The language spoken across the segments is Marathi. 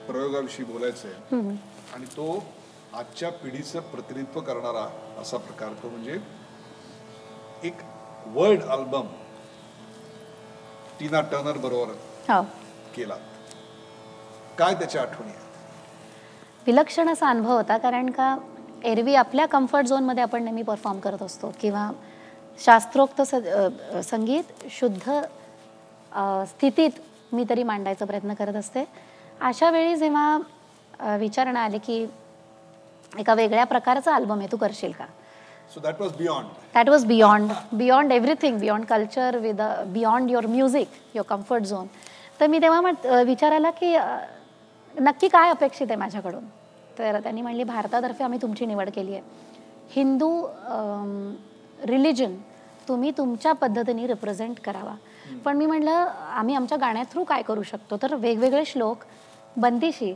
प्रयोगाविषयी बोलायचं आहे आणि तो आजच्या पिढीचं प्रतिनिधित्व करणारा असा प्रकार, तो म्हणजे एक वर्ल्ड अल्बम टीना टर्नर बरोबर केला. काय त्याच्या आठवणी आहेत? विलक्षण असा अनुभव होता, कारण का एरवी आपल्या कम्फर्ट झोनमध्ये आपण नेहमी परफॉर्म करत असतो किंवा शास्त्रोक्त संगीत शुद्ध स्थितीत मी तरी मांडायचा प्रयत्न करत असते. अशा वेळी जेव्हा विचारणा आली की एका वेगळ्या प्रकारचा अल्बम आहे, तू करशील का? So that was beyond. That was beyond everything, beyond culture, beyond your music, your comfort zone. तर मी तेव्हा विचारायला की नक्की काय अपेक्षित आहे माझ्याकडून. तर त्यांनी म्हणली, भारतातर्फे आम्ही तुमची निवड केली आहे. हिंदू रिलिजन तुम्ही तुमच्या पद्धतीने रिप्रेझेंट करावा. पण मी म्हटलं आम्ही आमच्या गाण्या थ्रू काय करू शकतो, तर वेगवेगळे श्लोक बंदिशी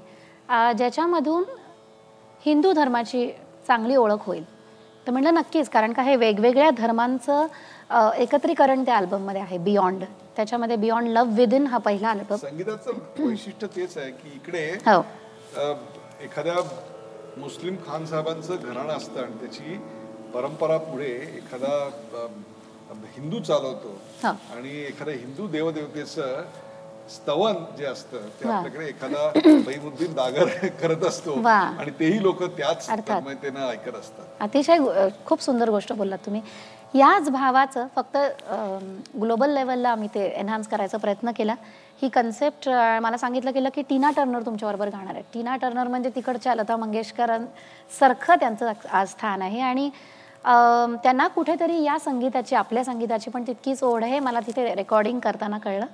ज्याच्यामधून हिंदू धर्माची चांगली ओळख होईल. तर म्हटलं नक्कीच, कारण का हे वेगवेगळ्या धर्मांचं एकत्रीकरण त्या अल्बममध्ये आहे. बियॉन्ड, त्याच्यामध्ये बियॉन्ड लव्ह विदिन हा पहिला अल्बम. संगीताचं वैशिष्ट्य तेच आहे की इकडे एखाद्या मुस्लिम खान साहेबांचं घराणं असतं आणि त्याची परंपरा पुढे एखादा हिंदू चालवतो आणि एखाद्या हिंदू देवदेवतेचं स्तवन जे असतं ते आपल्याकडे एखादा बैमुद्दीन दागर करत असतो आणि तेही लोक त्याच तन्मयतेनं ऐकत असतात. अतिशय खूप सुंदर गोष्ट बोललात तुम्ही. याच भावाचं फक्त ग्लोबल लेवलला आम्ही ते एनहान्स करायचा प्रयत्न केला. ही कन्सेप्ट मला सांगितलं गेलं की टीना टर्नर तुमच्याबरोबर गाणार आहे. टीना टर्नर म्हणजे तिकडच्या लता मंगेशकरांसारखं त्यांचं आज स्थान आहे आणि त्यांना कुठेतरी या संगीताची, आपल्या संगीताची पण तितकीच ओढ आहे, मला तिथे रेकॉर्डिंग करताना कळलं.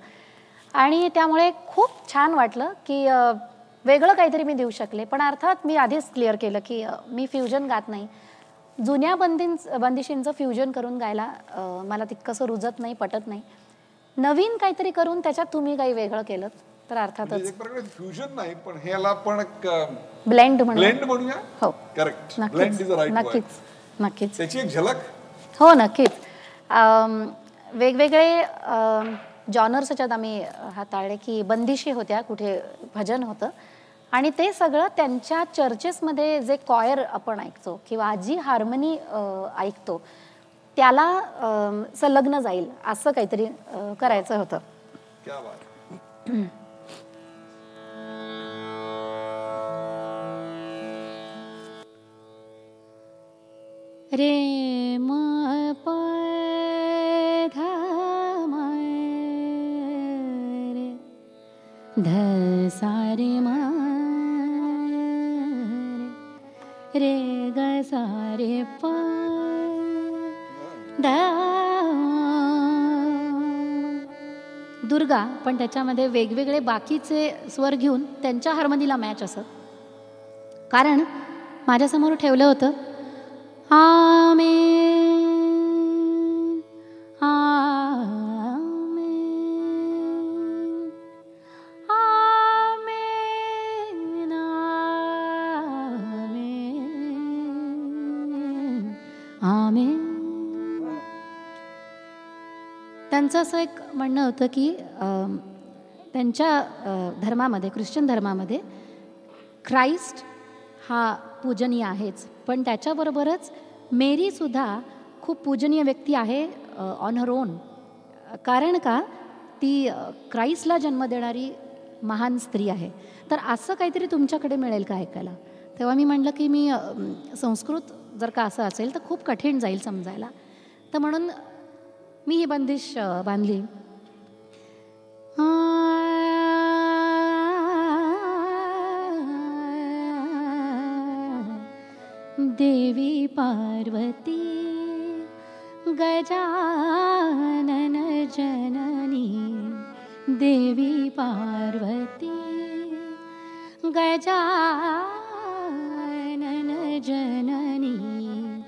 आणि त्यामुळे खूप छान वाटलं की वेगळं काहीतरी मी देऊ शकले. पण अर्थात मी आधीच क्लिअर केलं की मी फ्युजन गात नाही. जुन्या बंदिशींचं फ्युजन करून गायला मला तितकंसं रुजत नाही, पटत नाही. नवीन काहीतरी करून त्याच्यात तुम्ही काही वेगळं केलं तर अर्थातच फ्युजन नाही, पण ह्याला आपण ब्लेंड म्हणूया. हो, करेक्ट. नक्कीच नक्कीच त्याची एक झलक. हो, नक्कीच. वेगवेगळे जॉनर्स याच्यात आम्ही हाताळले की बंदिशी होत्या, कुठे भजन होतं आणि ते सगळं त्यांच्या चर्चेसमध्ये जे कॉयर आपण ऐकतो किंवा जी हार्मनी ऐकतो त्याला संलग्न जाईल असं काहीतरी करायचं होतं. क्या बात. रे म प ध म ध सा रे म रे ग सा रे प ध. दुर्गा, पण त्याच्यामध्ये वेगवेगळे बाकीचे स्वर घेऊन त्यांच्या हार्मनीला मॅच असं. कारण माझ्यासमोर ठेवलं होतं आमेन आमेन आमेन आमेन आमेन. त्यांचं असं एक म्हणणं होतं की त्यांच्या धर्मामध्ये, ख्रिश्चन धर्मामध्ये ख्राइस्ट हा पूजनीय आहेच, पण त्याच्याबरोबरच मेरीसुद्धा खूप पूजनीय व्यक्ती आहे ऑन हर ओन. कारण का ती ख्राइस्टला जन्म देणारी महान स्त्री आहे. तर असं काहीतरी तुमच्याकडे मिळेल का ऐकायला? तेव्हा मी म्हटलं की मी संस्कृत जर का असं असेल तर खूप कठीण जाईल समजायला. तर म्हणून मी ही बंदिश बांधली. देवी पार्वती गजानन जननी, देवी पार्वती गजानन जननी,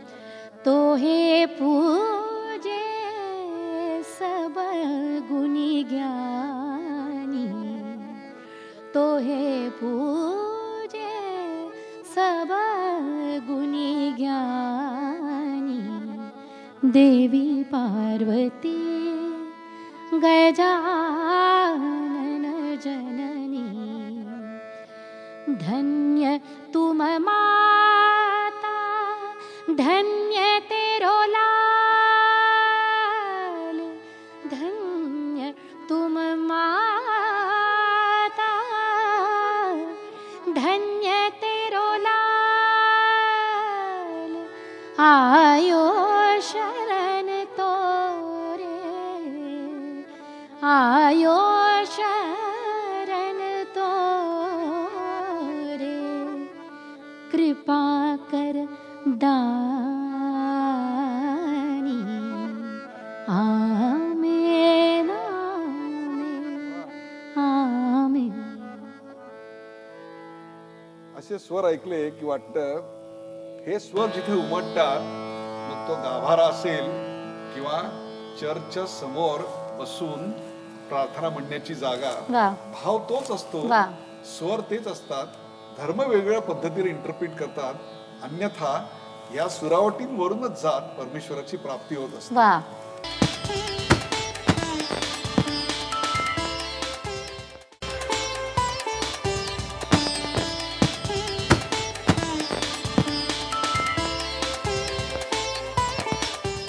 तो हे पूजे सब गुणी ज्ञानी, तो हे पूजे सब गुणी ज्ञानी, देवी पार्वती गजानन जननी. धन्य तुम माता, धन्य तेरो लाल, धन्य तुम माता, धन्य तेरो लाल, आयो शरण तोरे, आयो शरण तोरे, कृपा कर दानी, आमेन आमेन आमेन. असे स्वर ऐकले की वाटतं हे स्वर जिथे उमटतात, मग तो गाभारा असेल किंवा चर्चच्या समोर बसून प्रार्थना म्हणण्याची जागा, भाव तोच असतो, स्वर तेच असतात, धर्म वेगवेगळ्या पद्धतीने इंटरप्रिट करतात, अन्यथा या सुरावटींवरूनच जात परमेश्वराची प्राप्ती होत असते.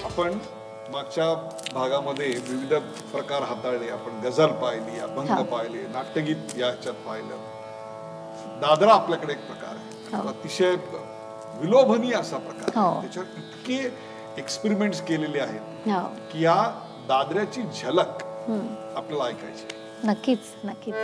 आपण मागच्या भागामध्ये विविध प्रकार हाताळले. आपण गझल पाहिली, अभंग पाहिले, नाट्यगीत याच्यात पाहिलं. दादरा आपल्याकडे एक प्रकार आहे, अतिशय विलोभनीय असा प्रकार. त्याच्यावर इतके एक्सपेरिमेंट्स केलेले आहेत की या दादऱ्याची झलक आपल्याला ऐकायची. नक्कीच नक्कीच.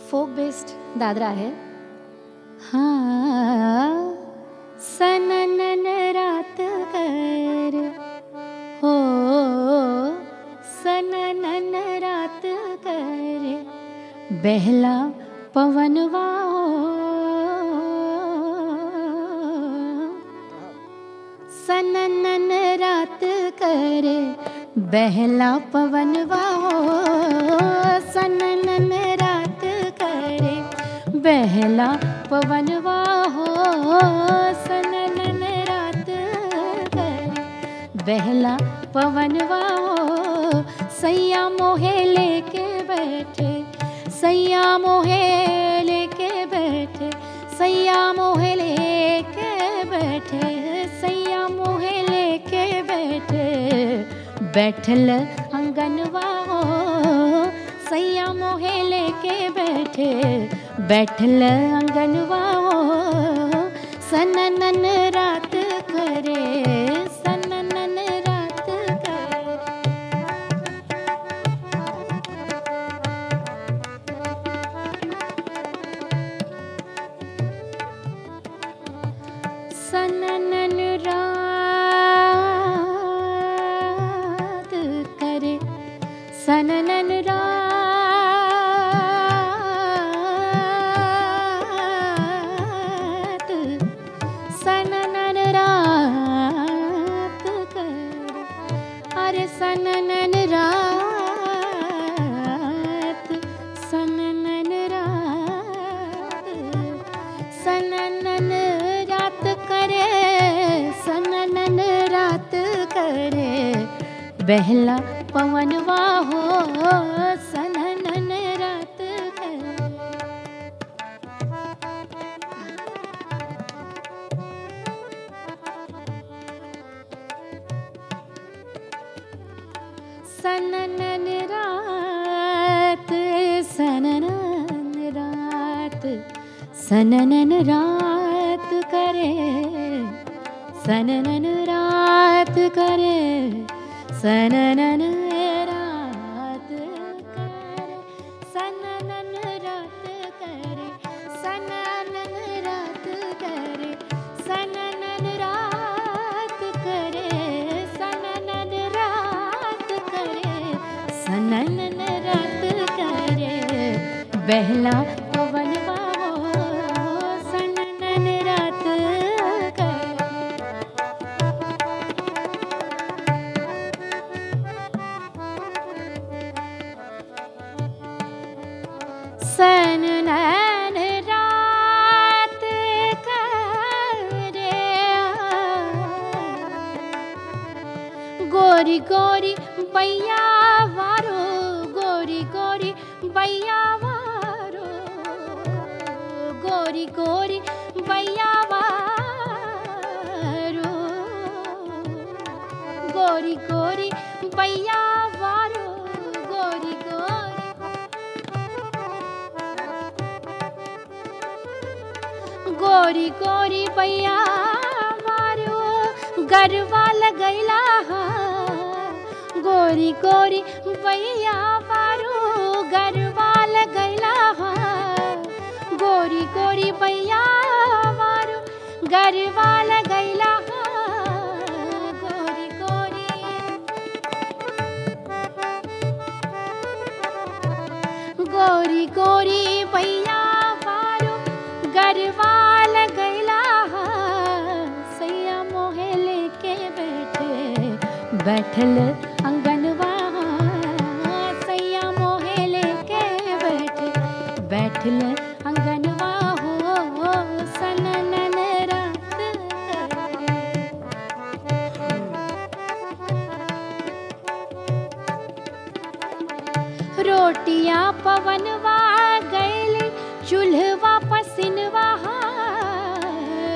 फोक बेस्ड दादरा आहे. सननन रात कर हो, सननन रात कर, बहला पवनवा हो, सननन रात कर, बहला पवनवा हो, सननन रात करे, बहला पवनवा हो, सननन रात करे, बहला पवनवा हो. सैया मोहे लेके बैठे, सैया मोहे लेके बैठे, सैया मोहे लेके बैठे, सैया मोहे लेके बैठे, बैठल अंगनवा हो, सैया मोहे लेके बैठे, बैठल अंगनवा हो, सननन रात करे, सननन रात करे. सननन रात करे, सननन रात, सननन रात करे, अरे सननन रात बहला पवनवा हो सननन रात करे। सननन रात सननन रात सननन रात करे सननन रात करे सननन रात करे सननन रात करे सननन रात करे सननन रात करे सननन रात करे सननन रात करे बहला पवनवा सननन रात करे। सननन रात करे गोरी गोरी बैया वारो गोरी गोरी बैया वारो गोरी गोरी बैया वारो गोरी गोरी बैया वारो गोरी गोरी गोरी गोरी बैया वारो गरबा लगैला गोरी गोरी बैया वारो गरबा लगैला गोरी गोरी बैया वारो गरबा लगैला गोरी गोरी गोरी गोरी बैया वारो गरबा लगैला सैया मोहे लेके बैठे बैठल अंगनवा सैया मोहे लेके बैठे बैठल अंगनवा हो सननन रात करे। रोटियां पवनवा गैली चूल्हवा पसिनवा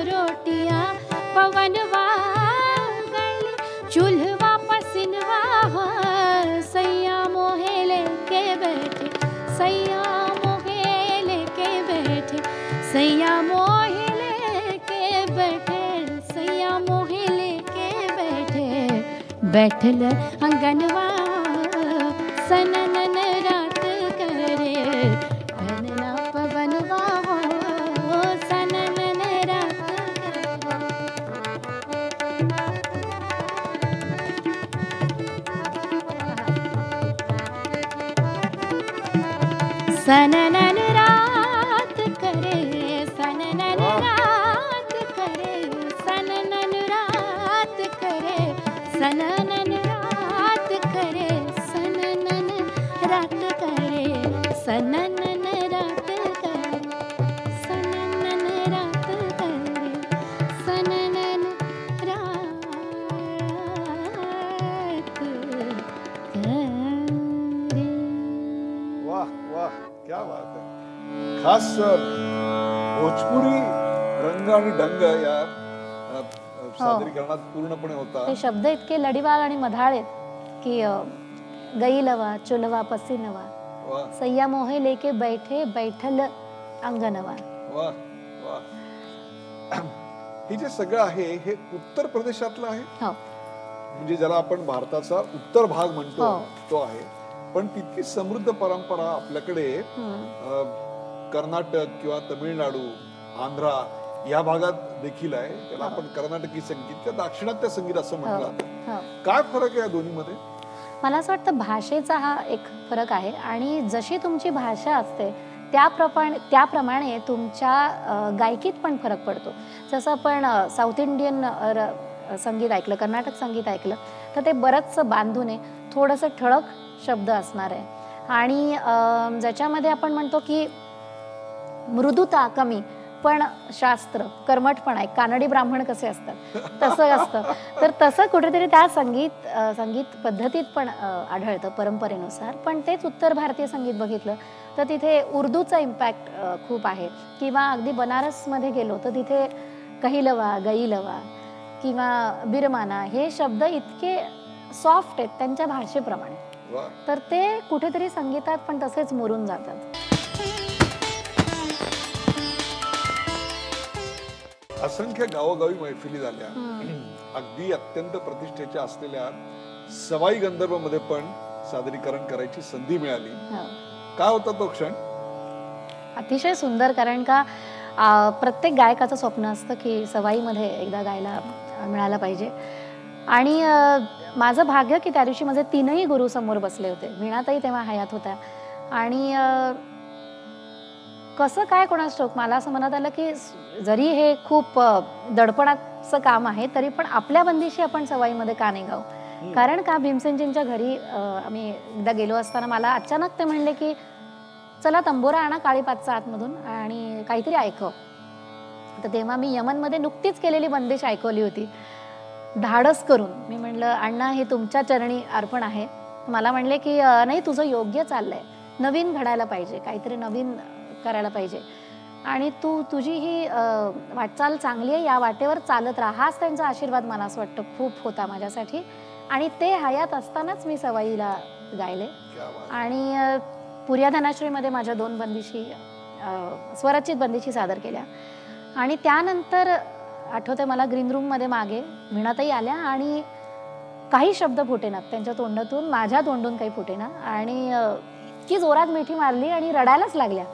रोटियां पवनवा गैली चूल्हवा पसिनवा सैया मोहे लेके बैठे सैया मोहे लेके बैठे सैया मोहे लेके बैठे सैया मोहे लेके बैठे बैठल अंगनवा सननन रात करे बहला पवनवा हो सननन रात करे सननन रात करे सननन रात करे सननन रात करे सननन रात करे सननन रात करे सननन रात करे सननन रात करे सननन रात करे। वाह वाह क्या बात है। खास भोजपुरी रंग आणि ढंग या सादरीकरणात पूर्णपणे होता। ते शब्द इतके लढीवाळ आणि मधाळ आहेत की गईलवा चुलवा पसीनवा सैया मोहे लेके बैठे बैठल अंगनवा। वाह वाह। हे जे सगळं आहे हे उत्तर प्रदेशातलं आहे म्हणजे ज्याला आपण भारताचा उत्तर भाग म्हणतो तो आहे पण तितकी समृद्ध परंपरा आपल्याकडे कर्नाटक किंवा तमिळनाडू आंध्रा या भागात देखील आहे त्याला आपण कर्नाटकी संगीत किंवा दाक्षिणात्य संगीत असं म्हटलं जातं। काय फरक आहे या दोन्हीमध्ये? मला असं वाटतं भाषेचा हा एक फरक आहे आणि जशी तुमची भाषा असते त्याप्रमाणे तुमच्या गायकीत पण फरक पडतो। जसं आपण साऊथ इंडियन संगीत ऐकलं कर्नाटक संगीत ऐकलं तर ते बरंचसं बांधून आहे थोडंसं ठळक शब्द असणार आहे आणि ज्याच्यामध्ये आपण म्हणतो की मृदुता कमी पण शास्त्र कर्मठपण आहे, कानडी ब्राह्मण कसे असतात तसं असतं. तर तसं कुठेतरी त्या संगीत पद्धतीत पण आढळतं परंपरेनुसार. पण तेच उत्तर भारतीय संगीत बघितलं तर तिथे उर्दूचा इम्पॅक्ट खूप आहे. किंवा अगदी बनारसमध्ये गेलो तर तिथे कहिलवा, गईलवा किंवा बिरमाना हे शब्द इतके सॉफ्ट आहेत त्यांच्या भाषेप्रमाणे. तर ते कुठेतरी संगीतात पण तसेच मुरून जातात. असंख्य गावोगावी मैफिली झाल्या. अगदी अत्यंत प्रतिष्ठेच्या असलेल्या सवाई गंधर्व मध्ये पण सादरीकरण करायची संधी मिळाली. काय होता तो क्षण? अतिशय सुंदर. कारण का प्रत्येक गायकाचं स्वप्न असतं की सवाईमध्ये एकदा गायला मिळायला पाहिजे. आणि माझं भाग्य की त्या दिवशी माझे 3ही गुरु समोर बसले होते. वीणाताई तेव्हा हयात होत्या. आणि कसं काय कोणास ठाऊक मला असं मनात आलं की जरी हे खूप दडपणाचं काम आहे तरी पण आपल्या बंदिशी आपण सवाईमध्ये का नाही गाऊ. कारण का भीमसेनजींच्या घरी आम्ही एकदा गेलो असताना मला अचानक ते म्हणले की चला तंबोरा आणा काळीपातचा आतमधून आणि काहीतरी ऐकव. तर तेव्हा मी यमनमध्ये नुकतीच केलेली बंदिश ऐकवली होती धाडस करून. मी म्हणलं अण्णा हे तुमच्या चरणी अर्पण आहे. मला म्हणले की नाही तुझं योग्य चाललंय, नवीन घडायला पाहिजे, काहीतरी नवीन करायला पाहिजे आणि तुझी ही वाटचाल चांगली आहे, या वाटेवर चालत राहा. हाच त्यांचा आशीर्वाद मला असं वाटतं खूप होता माझ्यासाठी. आणि ते हयात असतानाच मी सवाईला गायले. आणि पुरिया धनाश्रीमध्ये माझ्या 2 बंदिशी स्वरचित बंदिशी सादर केल्या. आणि त्यानंतर आठवते मला ग्रीन रूममध्ये मागे वीणाताई आल्या आणि काही शब्द फुटेनात त्यांच्या तोंडातून, माझ्या तोंडून काही फुटेना आणि इतकी जोरात मिठी मारली आणि रडायलाच लागल्या.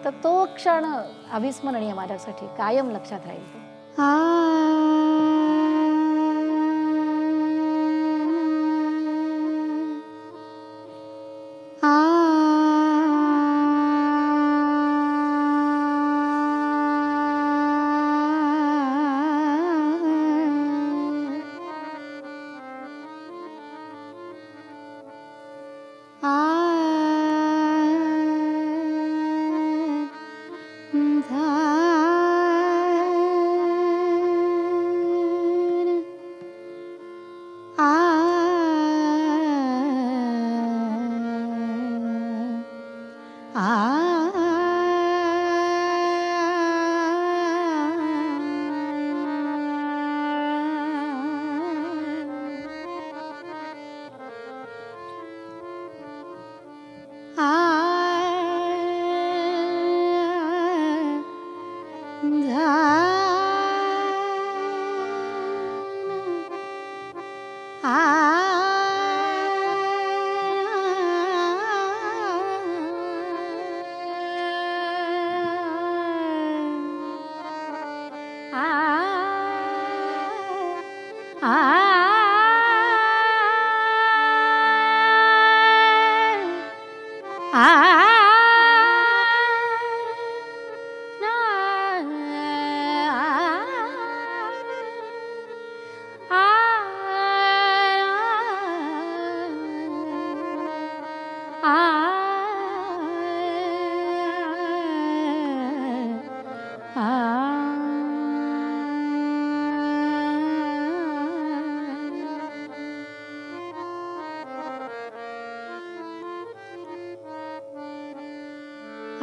तर तो क्षण अविस्मरणीय माझ्यासाठी, कायम लक्षात राहील तो.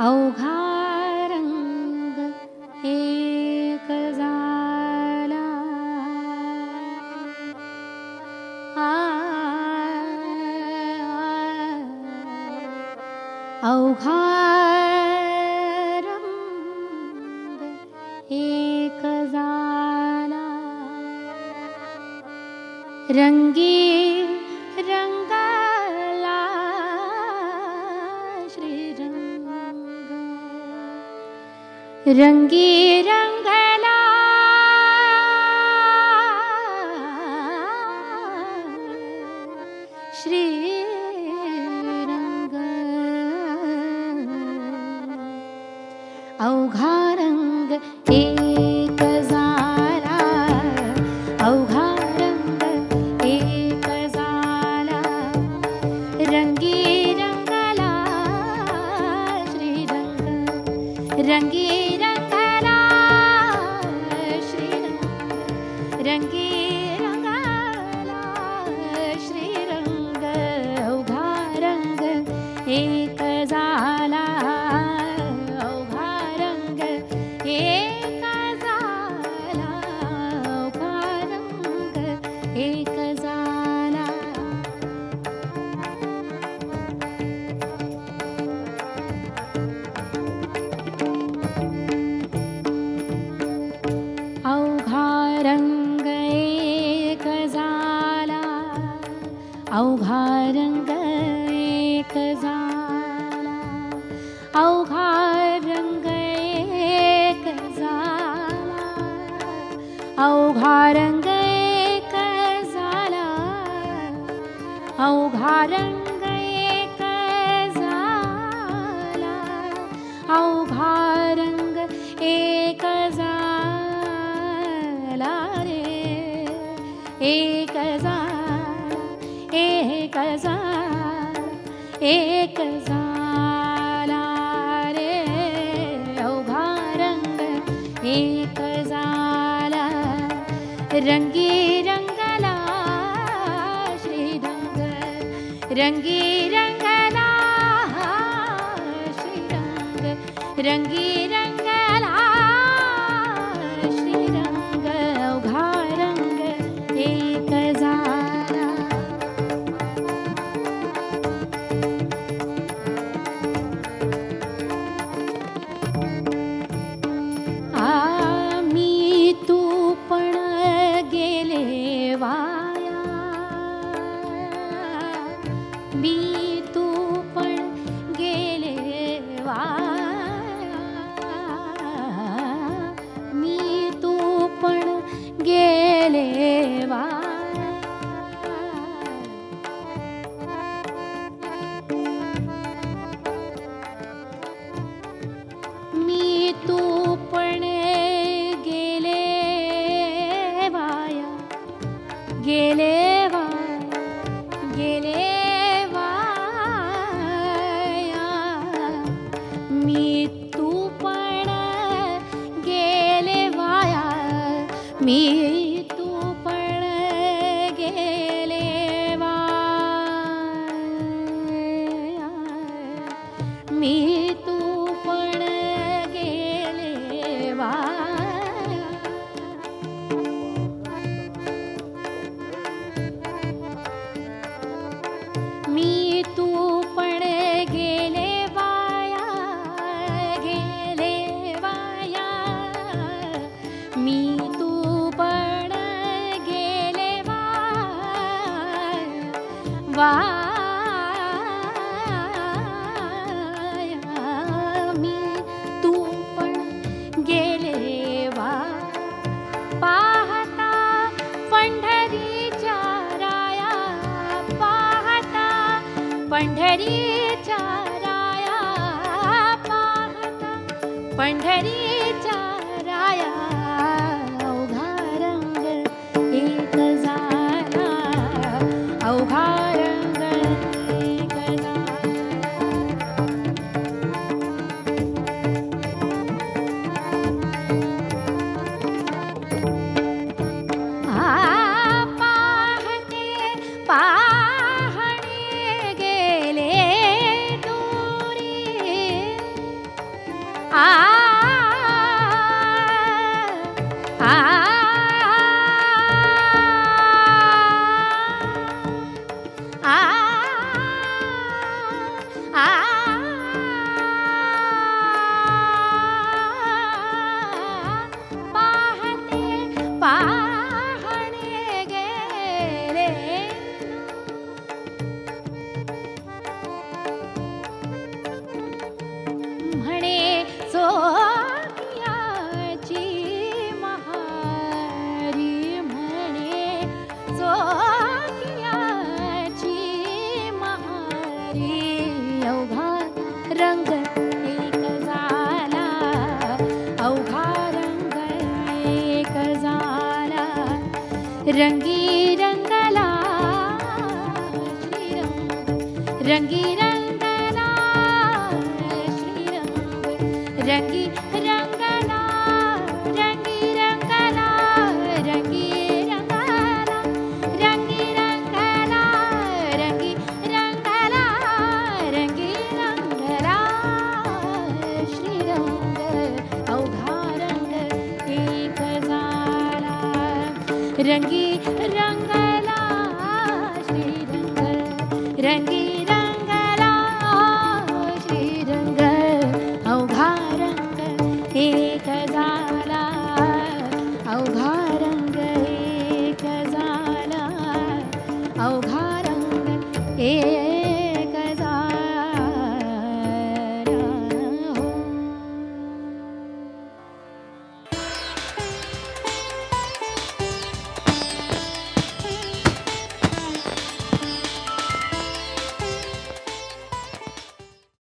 अवघा रंग एक झाला, अवघा रंग एक झाला, रंगी रंगाला श्रीरंग, रंगी रंगला श्रीरंग, अवघा रंग एक झाला, अवघा रंग एक झाला, रंगी रंगला श्रीरंग, रंगी रंगला अवघा रंग एक झाला, अवघा रंग एक झाला, अवघा रंग एक झाला रे, एक झाला, एक झाला, एक झाला रे, अवघा रंग एक झाला, रंगी रंगला श्रीरंग, रंगी रंगला श्रीरंग, रंगी रंगला श्रीरंग, अवघा रंग एक झाला. मी तू पण गेले वाया, मी तू पण गेले वाया, मी तू पण गेले वाया, मी तू पण गेले वाया, गेले वाया, गेले वाया, मी तू पण गेले वाया, मी तू पण गेले वाया, मी तू पण गेले वाया, मी तू पण गेले वाया, गेले वाया, मी तू पण गेले वाया, वाया, मी तू पण गेले वाया, पाहता पंढरीच्या राया, पाहता पंढरीच्या राया, पाहता पंढरीच्या राया, अवघा रंग एक झाला, अवघा रंग एक झाला. पाहते पाहणे गेले दूरी, आ आ आ आ पाहते पाहणे गेले, म्हणे सोकियाची महारी, म्हणे सोकियाची महारी, अवघा रंग एक झाला, अवघा रंग एक झाला, रंगी रंगला श्रीरंग, रंगी रंगला श्रीरंग, रंगी रंगला, रंगी रंगला, रंगी रंगला, रंगी रंगला, रंगी रंगला, रंगी रंगला श्रीरंग, अवघा रंग एक झाला, रंगी रंगला श्रीरंग, रंगी